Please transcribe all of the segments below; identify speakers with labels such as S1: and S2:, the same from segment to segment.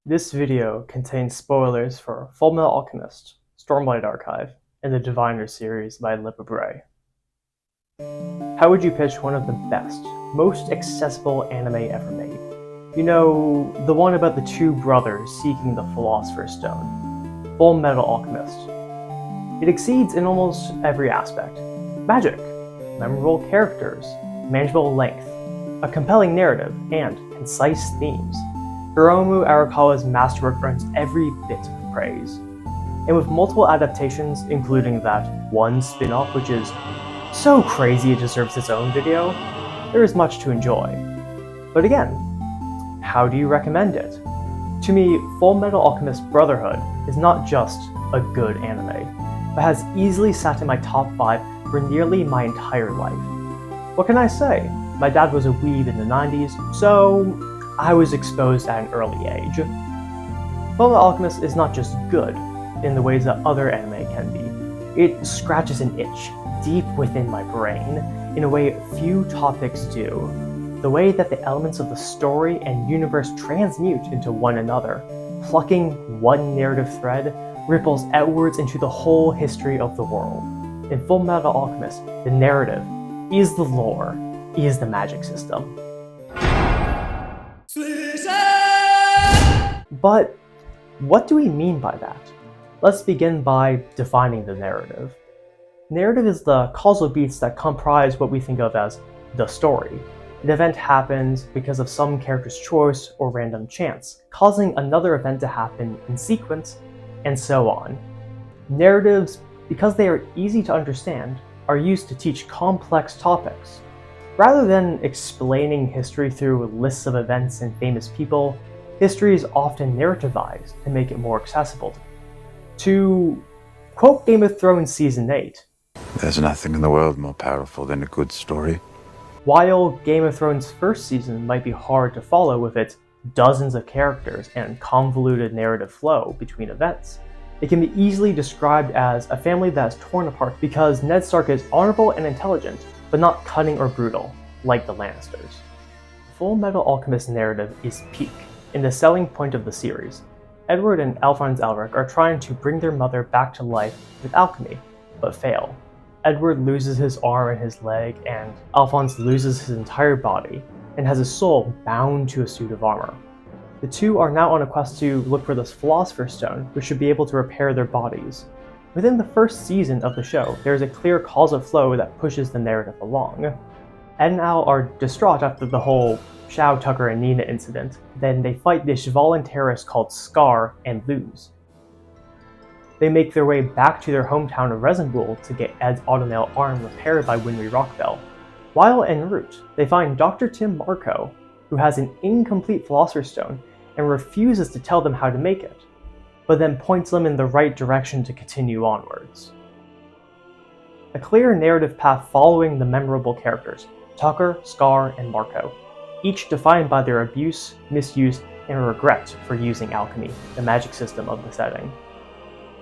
S1: This video contains spoilers for Fullmetal Alchemist, Stormlight Archive, and the Diviner series by Lippa Bray. How would you pitch one of the best, most accessible anime ever made? You know, the one about the two brothers seeking the Philosopher's Stone. Fullmetal Alchemist. It exceeds in almost every aspect. Magic, memorable characters, manageable length, a compelling narrative, and concise themes. Hiromu Arakawa's masterwork earns every bit of praise. And with multiple adaptations, including that one spin-off which is so crazy it deserves its own video, there is much to enjoy. But again, how do you recommend it? To me, Fullmetal Alchemist Brotherhood is not just a good anime, but has easily sat in my top 5 for nearly my entire life. What can I say? My dad was a weeb in the 90s, so I was exposed at an early age. Fullmetal Alchemist is not just good in the ways that other anime can be. It scratches an itch deep within my brain in a way few topics do. The way that the elements of the story and universe transmute into one another, plucking one narrative thread, ripples outwards into the whole history of the world. In Fullmetal Alchemist, the narrative is the lore, is the magic system. But what do we mean by that? Let's begin by defining the narrative. Narrative is the causal beats that comprise what we think of as the story. An event happens because of some character's choice or random chance, causing another event to happen in sequence, and so on. Narratives, because they are easy to understand, are used to teach complex topics. Rather than explaining history through lists of events and famous people, history is often narrativized to make it more accessible. To quote Game of Thrones Season 8,
S2: "There's nothing in the world more powerful than a good story."
S1: While Game of Thrones' first season might be hard to follow with its dozens of characters and convoluted narrative flow between events, it can be easily described as a family that is torn apart because Ned Stark is honorable and intelligent, but not cunning or brutal, like the Lannisters. Fullmetal Alchemist narrative is peak, and the selling point of the series. Edward and Alphonse Elric are trying to bring their mother back to life with alchemy, but fail. Edward loses his arm and his leg, and Alphonse loses his entire body, and has his soul bound to a suit of armor. The two are now on a quest to look for this Philosopher's Stone, which should be able to repair their bodies. Within the first season of the show, there is a clear causal flow that pushes the narrative along. Ed and Al are distraught after the whole Shao, Tucker, and Nina incident. Then they fight this Shvalin terrorist called Scar and lose. They make their way back to their hometown of Rezenbuhl to get Ed's automail arm repaired by Winry Rockbell. While en route, they find Dr. Tim Marco, who has an incomplete Philosopher's Stone and refuses to tell them how to make it, but then points them in the right direction to continue onwards. A clear narrative path following the memorable characters, Tucker, Scar, and Marco, each defined by their abuse, misuse, and regret for using alchemy, the magic system of the setting.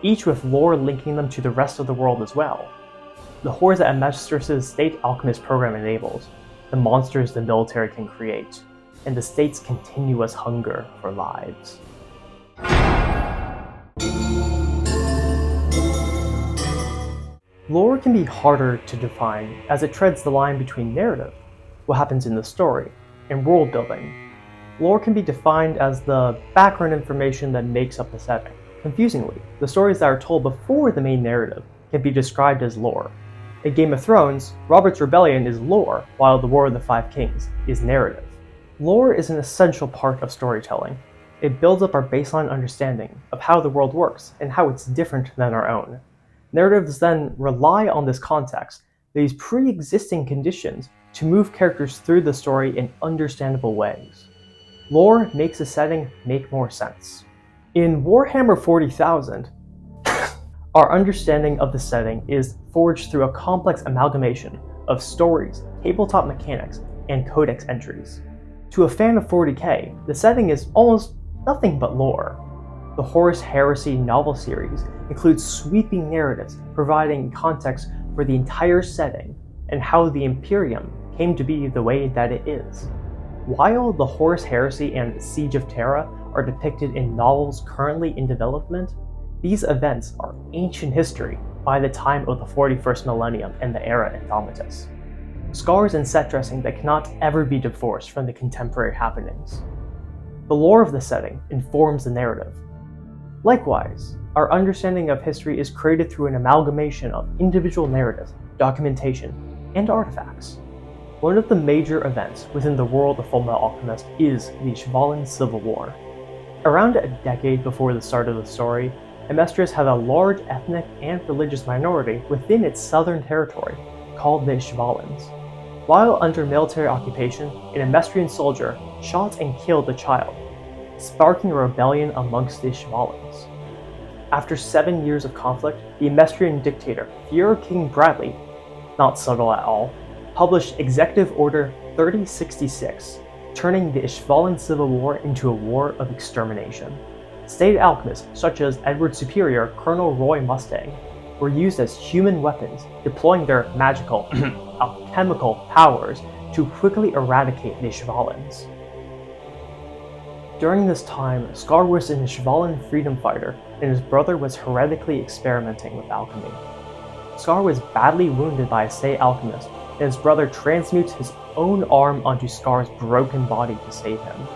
S1: Each with lore linking them to the rest of the world as well. The horrors that Amestris' state alchemist program enables, the monsters the military can create, and the state's continuous hunger for lives. Lore can be harder to define as it treads the line between narrative, what happens in the story, and world building. Lore can be defined as the background information that makes up the setting. Confusingly, the stories that are told before the main narrative can be described as lore. In Game of Thrones, Robert's Rebellion is lore, while the War of the Five Kings is narrative. Lore is an essential part of storytelling. It builds up our baseline understanding of how the world works and how it's different than our own. Narratives then rely on this context, these pre-existing conditions, to move characters through the story in understandable ways. Lore makes a setting make more sense. In Warhammer 40,000, our understanding of the setting is forged through a complex amalgamation of stories, tabletop mechanics, and codex entries. To a fan of 40k, the setting is almost nothing but lore. The Horus Heresy novel series includes sweeping narratives providing context for the entire setting and how the Imperium came to be the way that it is. While the Horus Heresy and Siege of Terra are depicted in novels currently in development, these events are ancient history by the time of the 41st millennium and the era Indomitus. Scars and set dressing that cannot ever be divorced from the contemporary happenings. The lore of the setting informs the narrative. Likewise, our understanding of history is created through an amalgamation of individual narratives, documentation, and artifacts. One of the major events within the world of Fullmetal Alchemist is the Ishvalan Civil War. Around a decade before the start of the story, Amestris had a large ethnic and religious minority within its southern territory, called the Ishvalans. While under military occupation, an Amestrian soldier shot and killed a child, sparking a rebellion amongst the Ishvalans. After 7 years of conflict, the Amestrian dictator, Fuhrer King Bradley, not subtle at all, published Executive Order 3066, turning the Ishvalan Civil War into a war of extermination. State alchemists such as Edward Superior, Colonel Roy Mustang, were used as human weapons, deploying their magical, alchemical powers to quickly eradicate the Ishvalans. During this time, Scar was an Ishvalan freedom fighter, and his brother was heretically experimenting with alchemy. Scar was badly wounded by a State alchemist, and his brother transmutes his own arm onto Scar's broken body to save him.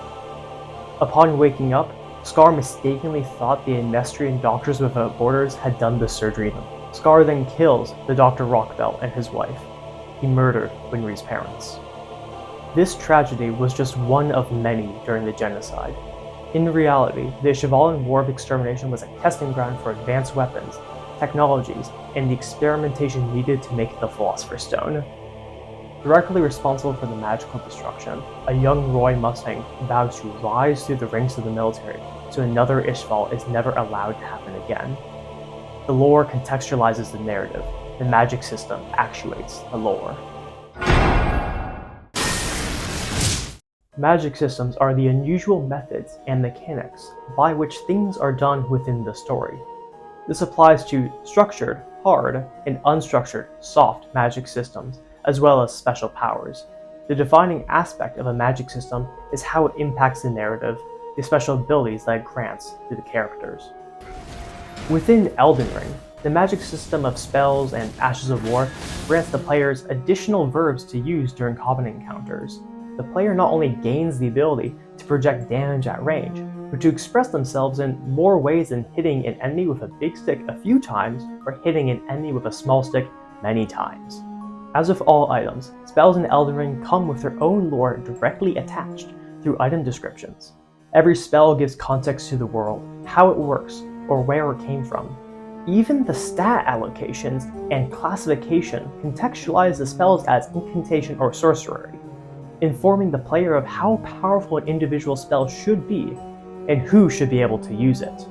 S1: Upon waking up, Scar mistakenly thought the Amestrian Doctors Without Borders had done the surgery. Scar then kills the Dr. Rockbell and his wife. He murdered Winry's parents. This tragedy was just one of many during the genocide. In reality, the Ishvalan War of Extermination was a testing ground for advanced weapons, technologies, and the experimentation needed to make the Philosopher's Stone. Directly responsible for the magical destruction, a young Roy Mustang vows to rise through the ranks of the military so another Ishval is never allowed to happen again. The lore contextualizes the narrative. The magic system actuates the lore. Magic systems are the unusual methods and mechanics by which things are done within the story. This applies to structured, hard, and unstructured, soft magic systems, as well as special powers. The defining aspect of a magic system is how it impacts the narrative, the special abilities that it grants to the characters. Within Elden Ring, the magic system of spells and Ashes of War grants the players additional verbs to use during combat encounters. The player not only gains the ability to project damage at range, but to express themselves in more ways than hitting an enemy with a big stick a few times or hitting an enemy with a small stick many times. As with all items, spells in Elden Ring come with their own lore directly attached through item descriptions. Every spell gives context to the world, how it works, or where it came from. Even the stat allocations and classification contextualize the spells as incantation or sorcery, informing the player of how powerful an individual spell should be and who should be able to use it.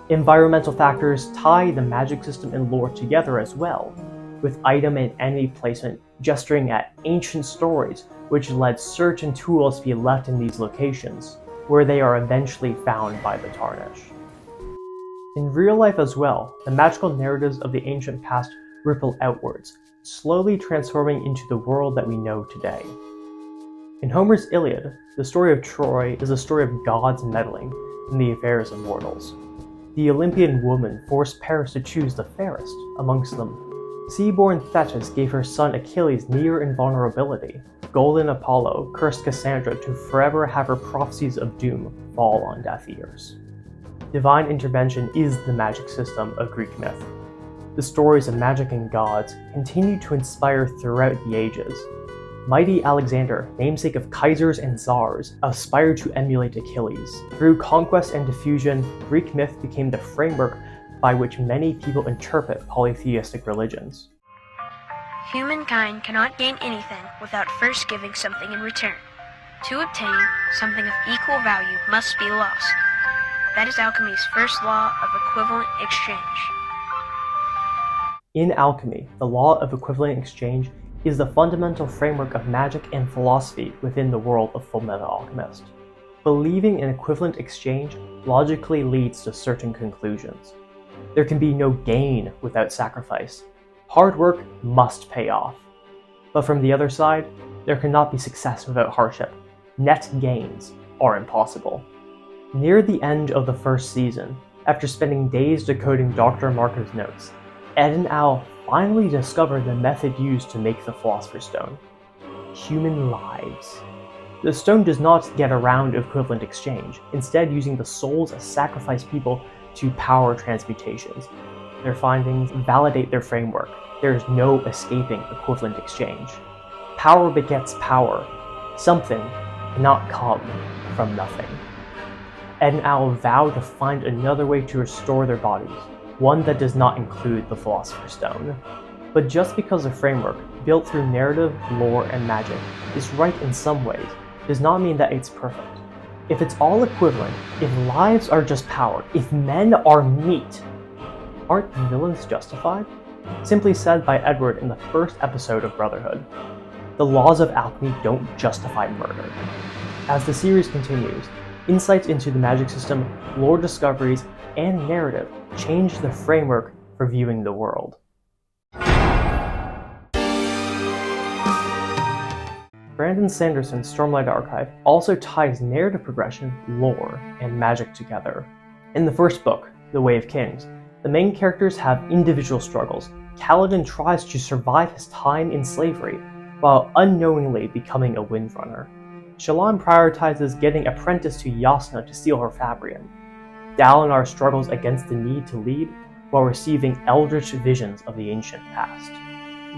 S1: Environmental factors tie the magic system and lore together as well, with item and enemy placement gesturing at ancient stories which led certain tools to be left in these locations, where they are eventually found by the Tarnish. In real life as well, the magical narratives of the ancient past ripple outwards, slowly transforming into the world that we know today. In Homer's Iliad, the story of Troy is a story of gods meddling in the affairs of mortals. The Olympian woman forced Paris to choose the fairest amongst them. Sea-born Thetis gave her son Achilles near invulnerability. Golden Apollo cursed Cassandra to forever have her prophecies of doom fall on deaf ears. Divine intervention is the magic system of Greek myth. The stories of magic and gods continue to inspire throughout the ages. Mighty Alexander, namesake of Kaisers and Tsars, aspired to emulate Achilles. Through conquest and diffusion, Greek myth became the framework by which many people interpret polytheistic religions.
S3: Humankind cannot gain anything without first giving something in return. To obtain, something of equal value must be lost. That is alchemy's first law of equivalent exchange.
S1: In alchemy, the law of equivalent exchange is the fundamental framework of magic and philosophy within the world of Fullmetal Alchemist. Believing in equivalent exchange logically leads to certain conclusions. There can be no gain without sacrifice. Hard work must pay off. But from the other side, there cannot be success without hardship. Net gains are impossible. Near the end of the first season, after spending days decoding Dr. Marco's notes, Ed and Al finally discover the method used to make the Philosopher's Stone: human lives. The stone does not get around equivalent exchange, instead using the souls of sacrificed people to power transmutations. Their findings validate their framework. There is no escaping equivalent exchange. Power begets power. Something cannot come from nothing. Ed and Al vow to find another way to restore their bodies, one that does not include the Philosopher's Stone. But just because the framework, built through narrative, lore, and magic, is right in some ways, does not mean that it's perfect. If it's all equivalent, if lives are just power, if men are meat, aren't the villains justified? Simply said by Edward in the first episode of Brotherhood. The laws of alchemy don't justify murder. As the series continues, insights into the magic system, lore discoveries, and narrative change the framework for viewing the world. Brandon Sanderson's Stormlight Archive also ties narrative progression, lore, and magic together. In the first book, The Way of Kings, the main characters have individual struggles. Kaladin tries to survive his time in slavery, while unknowingly becoming a Windrunner. Shallan prioritizes getting apprenticed to Jasnah to steal her Fabrian. Dalinar struggles against the need to lead, while receiving eldritch visions of the ancient past.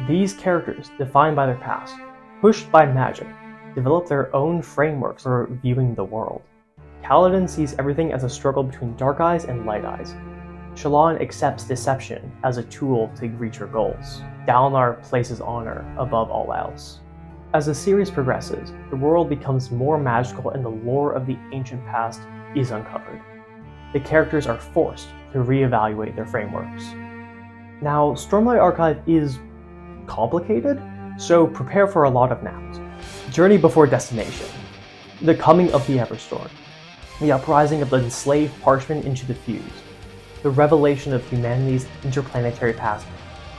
S1: These characters, defined by their past, pushed by magic, develop their own frameworks for viewing the world. Kaladin sees everything as a struggle between Dark Eyes and Light Eyes. Shallan accepts deception as a tool to reach her goals. Dalinar places honor above all else. As the series progresses, the world becomes more magical and the lore of the ancient past is uncovered. The characters are forced to reevaluate their frameworks. Now, Stormlight Archive is complicated, so prepare for a lot of naps. Journey before destination. The coming of the Everstorm. The uprising of the enslaved Parchment into the Fuse. The revelation of humanity's interplanetary past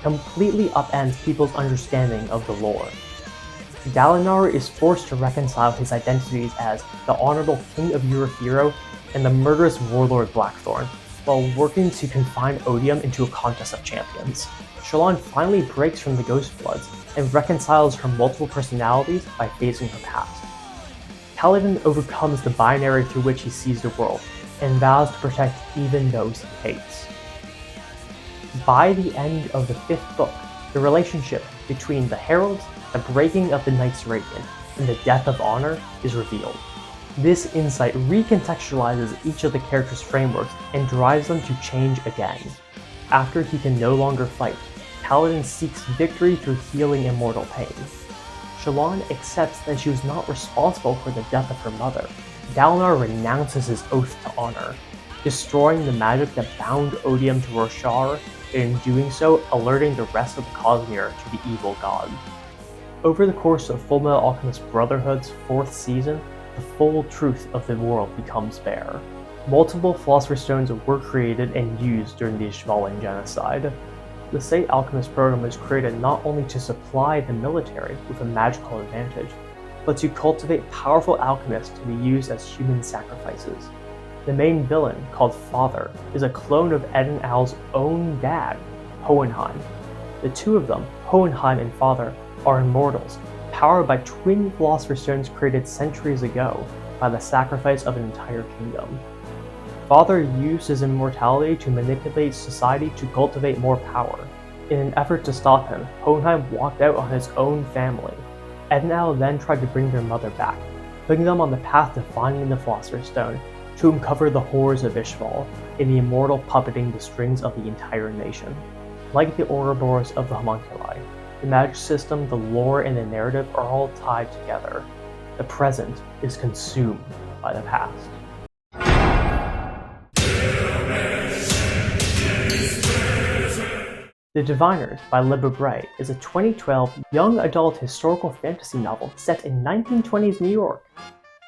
S1: completely upends people's understanding of the lore. Dalinar is forced to reconcile his identities as the honorable King of Eurythero and the murderous warlord Blackthorn, while working to confine Odium into a contest of champions. Shallan finally breaks from the Ghostbloods and reconciles her multiple personalities by facing her past. Kaladin overcomes the binary through which he sees the world, and vows to protect even those he hates. By the end of the 5th book, the relationship between the Heralds, the breaking of the Knights Radiant, and the death of Honor is revealed. This insight recontextualizes each of the characters' frameworks and drives them to change again. After he can no longer fight, Kaladin seeks victory through healing immortal pain. Shallan accepts that she was not responsible for the death of her mother. Dalinar renounces his oath to honor, destroying the magic that bound Odium to Roshar, and in doing so, alerting the rest of the Cosmere to the evil god. Over the course of Fullmetal Alchemist Brotherhood's 4th season, the full truth of the world becomes bare. Multiple Philosopher's Stones were created and used during the Ishvalan genocide. The State Alchemist program was created not only to supply the military with a magical advantage, but to cultivate powerful alchemists to be used as human sacrifices. The main villain, called Father, is a clone of Ed and Al's own dad, Hohenheim. The two of them, Hohenheim and Father, are immortals, powered by twin Philosopher's Stones created centuries ago by the sacrifice of an entire kingdom. Father used his immortality to manipulate society to cultivate more power. In an effort to stop him, Hohenheim walked out on his own family. Ed and Al then tried to bring their mother back, putting them on the path to finding the Philosopher's Stone, to uncover the horrors of Ishval, and the immortal puppeting the strings of the entire nation. Like the Ouroboros of the homunculi, the magic system, the lore, and the narrative are all tied together. The present is consumed by the past. The Diviners by Libba Bray is a 2012 young adult historical fantasy novel set in 1920s New York.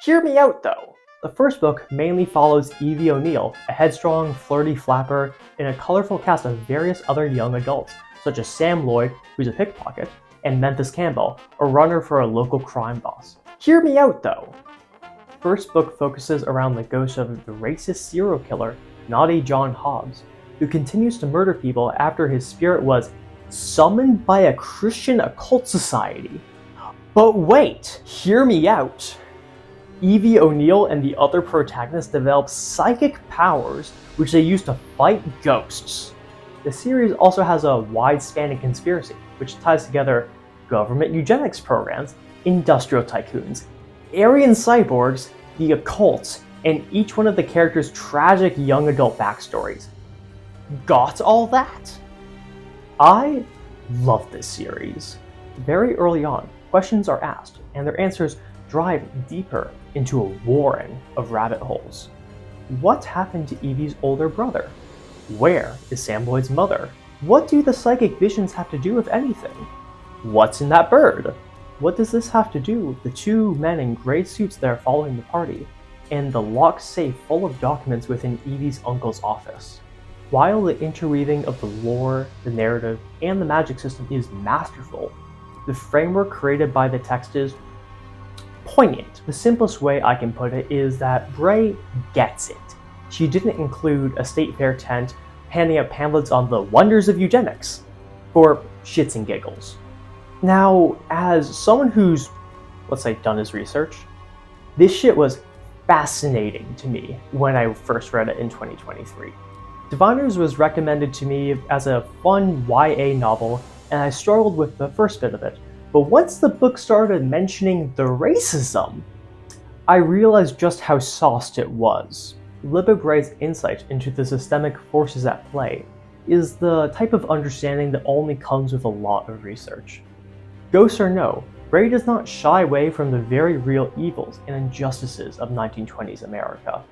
S1: Hear me out though! The first book mainly follows Evie O'Neill, a headstrong, flirty flapper, in a colorful cast of various other young adults, such as Sam Lloyd, who's a pickpocket, and Memphis Campbell, a runner for a local crime boss. Hear me out though! first book focuses around the ghost of the racist serial killer, Naughty John Hobbs, who continues to murder people after his spirit was summoned by a Christian occult society. But wait, hear me out. Evie O'Neill and the other protagonists develop psychic powers which they use to fight ghosts. The series also has a wide-spanning conspiracy, which ties together government eugenics programs, industrial tycoons, Aryan cyborgs, the occult, and each one of the characters' tragic young adult backstories. Got all that? I love this series. Very early on, questions are asked, and their answers drive deeper into a warren of rabbit holes. What happened to Evie's older brother? Where is Sam Boyd's mother? What do the psychic visions have to do with anything? What's in that bird? What does this have to do with the two men in gray suits that are following the party, and the locked safe full of documents within Evie's uncle's office? While the interweaving of the lore, the narrative, and the magic system is masterful, the framework created by the text is poignant. The simplest way I can put it is that Bray gets it. She didn't include a state fair tent handing out pamphlets on the wonders of eugenics for shits and giggles. Now, as someone who's, let's say, done his research, this shit was fascinating to me when I first read it in 2023. Diviners was recommended to me as a fun YA novel, and I struggled with the first bit of it. But once the book started mentioning the racism, I realized just how sauced it was. Libba Bray's insight into the systemic forces at play is the type of understanding that only comes with a lot of research. Ghost or no, Bray does not shy away from the very real evils and injustices of 1920s America.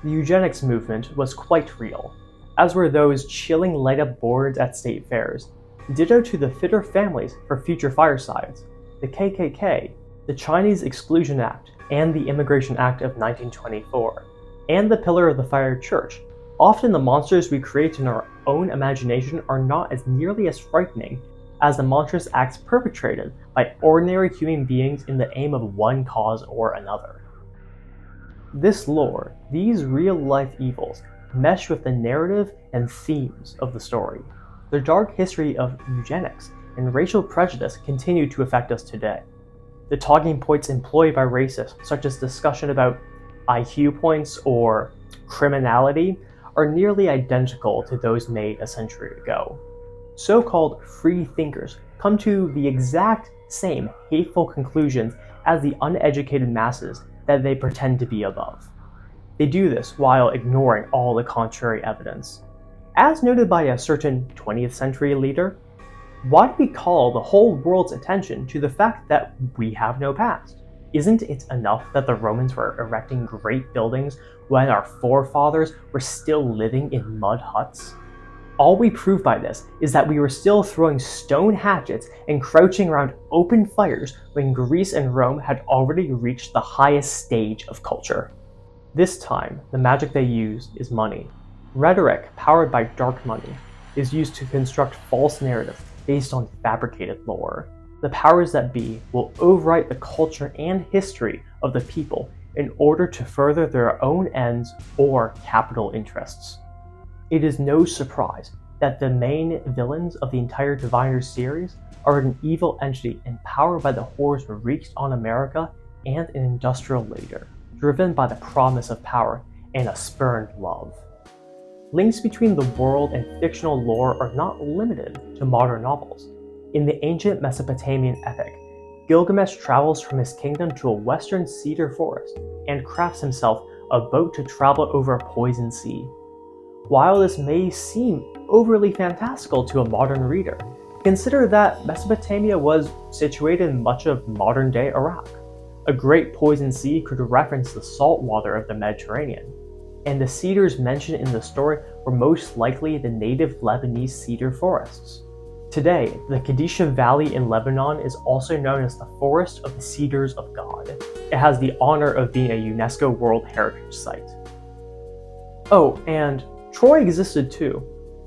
S1: The eugenics movement was quite real, as were those chilling light-up boards at state fairs, ditto to the Fitter Families for Future Firesides, the KKK, the Chinese Exclusion Act, and the Immigration Act of 1924, and the Pillar of the Fire Church. Often the monsters we create in our own imagination are not as nearly as frightening as the monstrous acts perpetrated by ordinary human beings in the aim of one cause or another. This lore, these real-life evils, mesh with the narrative and themes of the story. The dark history of eugenics and racial prejudice continue to affect us today. The talking points employed by racists, such as discussion about IQ points or criminality, are nearly identical to those made a century ago. So-called free thinkers come to the exact same hateful conclusions as the uneducated masses that they pretend to be above. They do this while ignoring all the contrary evidence. As noted by a certain 20th century leader, why do we call the whole world's attention to the fact that we have no past? Isn't it enough that the Romans were erecting great buildings when our forefathers were still living in mud huts? All we prove by this is that we were still throwing stone hatchets and crouching around open fires when Greece and Rome had already reached the highest stage of culture. This time, the magic they use is money. Rhetoric, powered by dark money, is used to construct false narratives based on fabricated lore. The powers that be will overwrite the culture and history of the people in order to further their own ends or capital interests. It is no surprise that the main villains of the entire Diviners series are an evil entity empowered by the horrors wreaked on America and an industrial leader, driven by the promise of power and a spurned love. Links between the world and fictional lore are not limited to modern novels. In the ancient Mesopotamian epic, Gilgamesh travels from his kingdom to a western cedar forest and crafts himself a boat to travel over a poison sea. While this may seem overly fantastical to a modern reader, consider that Mesopotamia was situated in much of modern-day Iraq. A great poison sea could reference the salt water of the Mediterranean, and the cedars mentioned in the story were most likely the native Lebanese cedar forests. Today, the Kadisha Valley in Lebanon is also known as the Forest of the Cedars of God. It has the honor of being a UNESCO World Heritage Site. Oh, and Troy existed too.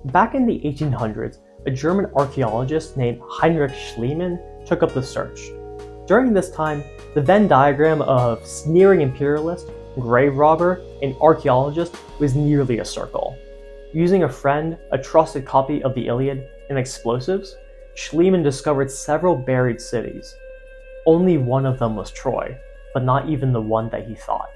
S1: Back in the 1800s, a German archaeologist named Heinrich Schliemann took up the search. During this time, the Venn diagram of sneering imperialist, grave robber, and archaeologist was nearly a circle. Using a friend, a trusted copy of the Iliad, and explosives, Schliemann discovered several buried cities. Only one of them was Troy, but not even the one that he thought.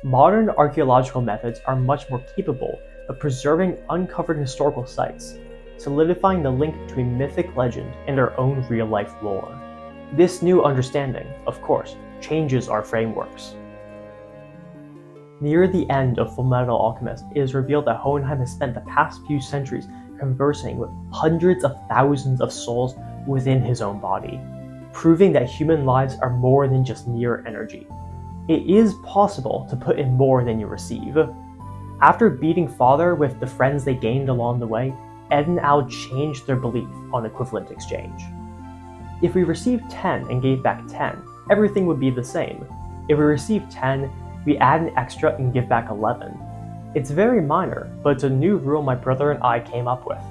S1: Modern archaeological methods are much more capable of preserving uncovered historical sites, solidifying the link between mythic legend and our own real-life lore. This new understanding, of course, changes our frameworks. Near the end of Fullmetal Alchemist, it is revealed that Hohenheim has spent the past few centuries conversing with hundreds of thousands of souls within his own body, proving that human lives are more than just mere energy. It is possible to put in more than you receive. After beating Father with the friends they gained along the way, Ed and Al changed their belief on equivalent exchange. If we received 10 and gave back 10, everything would be the same. If we received 10, we add an extra and give back 11. It's very minor, but it's a new rule my brother and I came up with.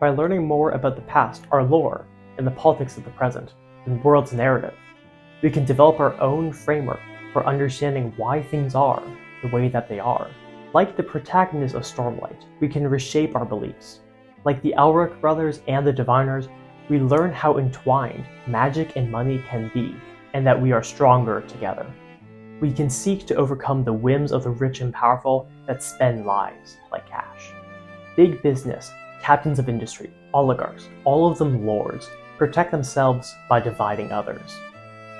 S1: By learning more about the past, our lore, and the politics of the present, and the world's narrative, we can develop our own framework for understanding why things are the way that they are. Like the protagonist of Stormlight, we can reshape our beliefs. Like the Elric brothers and the Diviners, we learn how entwined magic and money can be, and that we are stronger together. We can seek to overcome the whims of the rich and powerful that spend lives like cash. Big business, captains of industry, oligarchs, all of them lords, protect themselves by dividing others.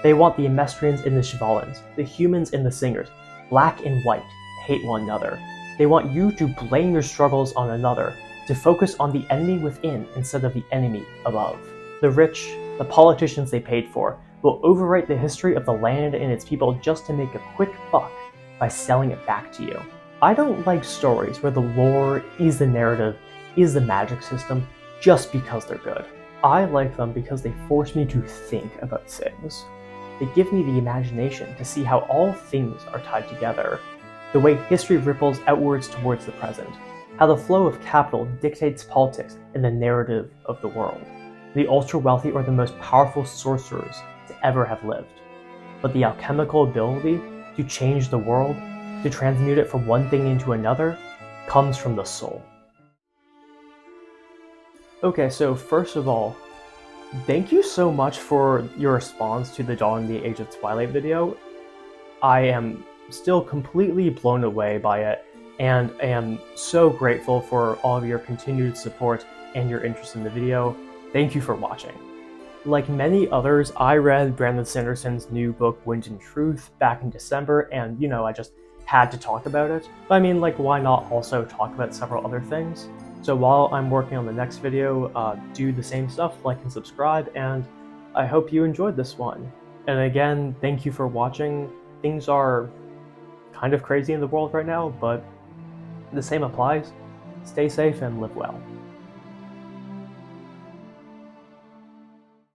S1: They want the Emestrians and the Shvalins, the humans and the singers, black and white, to hate one another. They want you to blame your struggles on another, to focus on the enemy within instead of the enemy above. The rich, the politicians they paid for, will overwrite the history of the land and its people just to make a quick buck by selling it back to you. I don't like stories where the lore is the narrative, is the magic system, just because they're good. I like them because they force me to think about things. They give me the imagination to see how all things are tied together, the way history ripples outwards towards the present, how the flow of capital dictates politics and the narrative of the world. The ultra-wealthy are the most powerful sorcerers to ever have lived, but the alchemical ability to change the world, to transmute it from one thing into another, comes from the soul. Okay, so first of all, thank you so much for your response to the Dawn of the Age of Twilight video. I am still completely blown away by it, and I am so grateful for all of your continued support and your interest in the video. Thank you for watching. Like many others, I read Brandon Sanderson's new book, Wind and Truth, back in December, and I just had to talk about it. But I mean, why not also talk about several other things? So while I'm working on the next video, do the same stuff, like and subscribe, and I hope you enjoyed this one. And again, thank you for watching. Things are kind of crazy in the world right now, but the same applies. Stay safe and live well.